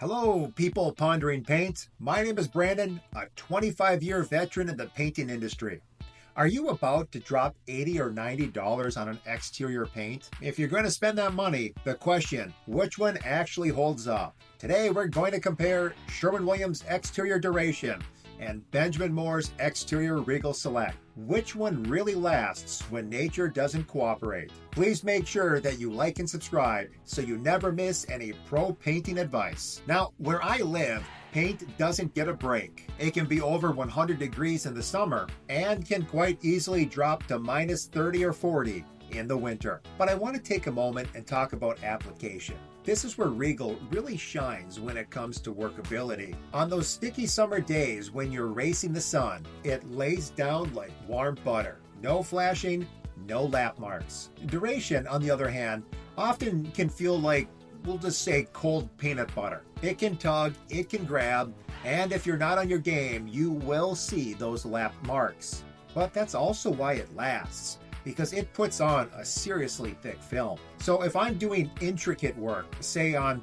Hello, people pondering paint. My name is Brandon, a 25-year veteran in the painting industry. Are you about to drop $80 or $90 on an exterior paint? If you're going to spend that money, the question, which one actually holds up? Today, we're going to compare Sherwin-Williams exterior duration and Benjamin Moore's exterior Regal Select. Which one really lasts when nature doesn't cooperate? Please make sure that you like and subscribe so you never miss any pro painting advice. Now, where I live, paint doesn't get a break. It can be over 100 degrees in the summer and can quite easily drop to minus 30 or 40 in the winter. But I want to take a moment and talk about application. This is where Regal really shines when it comes to workability. On those sticky summer days when you're racing the sun, it lays down like warm butter. No flashing, no lap marks. Duration, on the other hand, often can feel like, we'll just say, cold peanut butter. It can tug, it can grab, and if you're not on your game, you will see those lap marks. But that's also why it lasts, because it puts on a seriously thick film. So if I'm doing intricate work, say on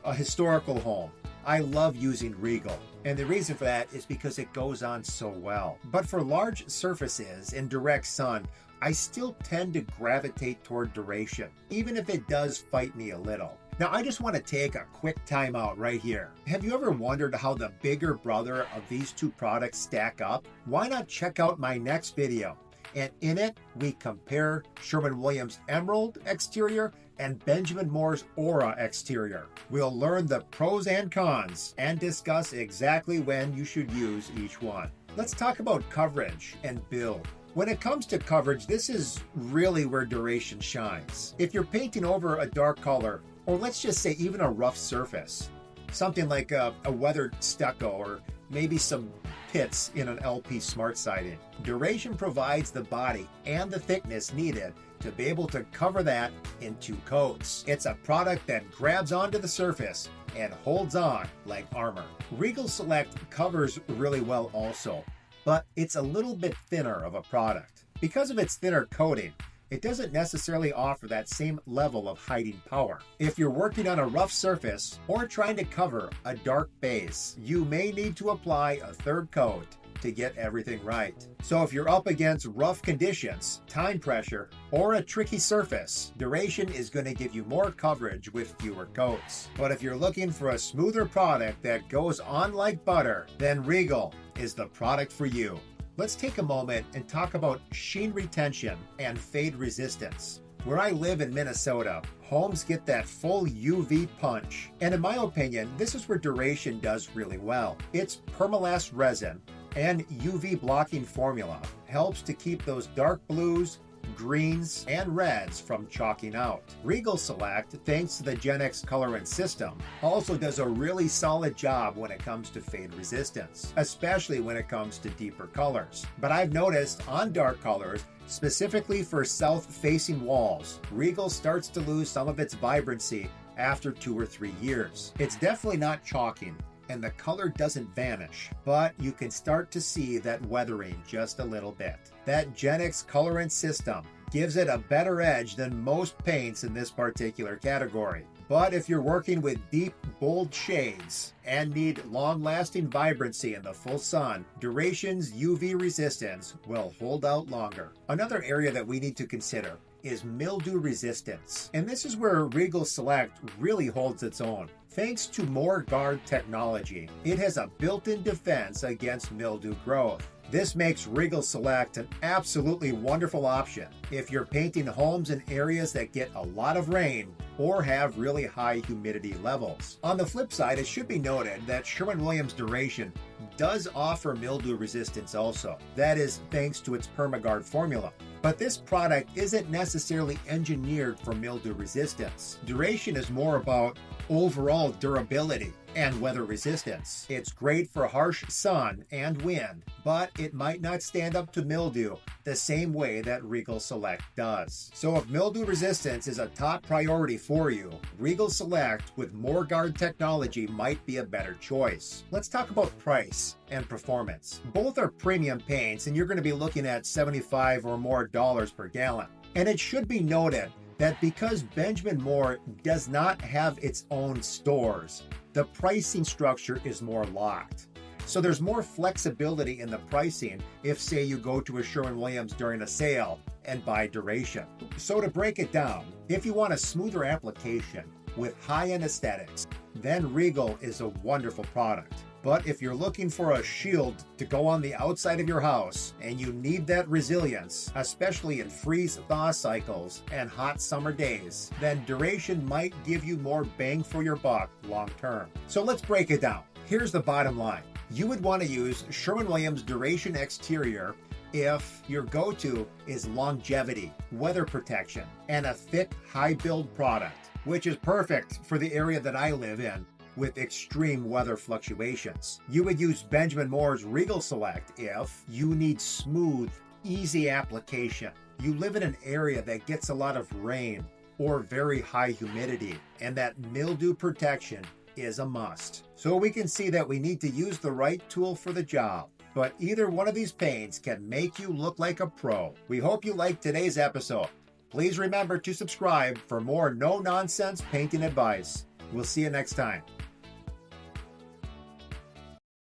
a historical home, I love using Regal. And the reason for that is because it goes on so well. But for large surfaces in direct sun, I still tend to gravitate toward duration, even if it does fight me a little. Now, I just want to take a quick time out right here. Have you ever wondered how the bigger brother of these two products stack up? Why not check out my next video? And in it, we compare Sherwin-Williams Emerald exterior and Benjamin Moore's Aura exterior. We'll learn the pros and cons and discuss exactly when you should use each one. Let's talk about coverage and build. When it comes to coverage, this is really where duration shines. If you're painting over a dark color, or let's just say even a rough surface, something like a weathered stucco or maybe some pits in an LP Smart siding, duration provides the body and the thickness needed to be able to cover that in 2 coats. It's a product that grabs onto the surface and holds on like armor. Regal Select covers really well also, but it's a little bit thinner of a product. Because of its thinner coating, it doesn't necessarily offer that same level of hiding power. If you're working on a rough surface or trying to cover a dark base, you may need to apply a 3rd coat to get everything right. So if you're up against rough conditions, time pressure, or a tricky surface, duration is going to give you more coverage with fewer coats. But if you're looking for a smoother product that goes on like butter, then Regal is the product for you. Let's take a moment and talk about sheen retention and fade resistance. Where I live in Minnesota, homes get that full UV punch. And in my opinion, this is where duration does really well. Its permalast resin and UV blocking formula helps to keep those dark blues, greens, and reds from chalking out. Regal Select, thanks to the Gen X colorant system, also does a really solid job when it comes to fade resistance, especially when it comes to deeper colors. But I've noticed on dark colors, specifically for south-facing walls, Regal starts to lose some of its vibrancy after 2 or 3 years. It's definitely not chalking, and the color doesn't vanish, but you can start to see that weathering just a little bit. That Gen X colorant system gives it a better edge than most paints in this particular category. But if you're working with deep, bold shades and need long-lasting vibrancy in the full sun, Duration's UV resistance will hold out longer. Another area that we need to consider is mildew resistance. And this is where Regal Select really holds its own. Thanks to More Guard technology, it has a built-in defense against mildew growth. This makes Regal Select an absolutely wonderful option if you're painting homes in areas that get a lot of rain or have really high humidity levels. On the flip side, it should be noted that Sherwin-Williams Duration does offer mildew resistance also. That is thanks to its PermaGuard formula. But this product isn't necessarily engineered for mildew resistance. Duration is more about overall durability and weather resistance. It's great for harsh sun and wind, but it might not stand up to mildew the same way that Regal Select does. So if mildew resistance is a top priority for you, Regal Select with More Guard technology might be a better choice. Let's talk about price and performance. Both are premium paints, and you're going to be looking at $75 or more per gallon. And it should be noted that because Benjamin Moore does not have its own stores, the pricing structure is more locked. So there's more flexibility in the pricing if, say, you go to a Sherwin-Williams during a sale and buy duration. So to break it down, if you want a smoother application with high-end aesthetics, then Regal is a wonderful product. But if you're looking for a shield to go on the outside of your house and you need that resilience, especially in freeze-thaw cycles and hot summer days, then duration might give you more bang for your buck long term. So let's break it down. Here's the bottom line. You would want to use Sherwin-Williams Duration Exterior if your go-to is longevity, weather protection, and a thick, high-build product, which is perfect for the area that I live in with extreme weather fluctuations. You would use Benjamin Moore's Regal Select if you need smooth, easy application. You live in an area that gets a lot of rain or very high humidity, and that mildew protection is a must. So we can see that we need to use the right tool for the job. But either one of these paints can make you look like a pro. We hope you liked today's episode. Please remember to subscribe for more no-nonsense painting advice. We'll see you next time.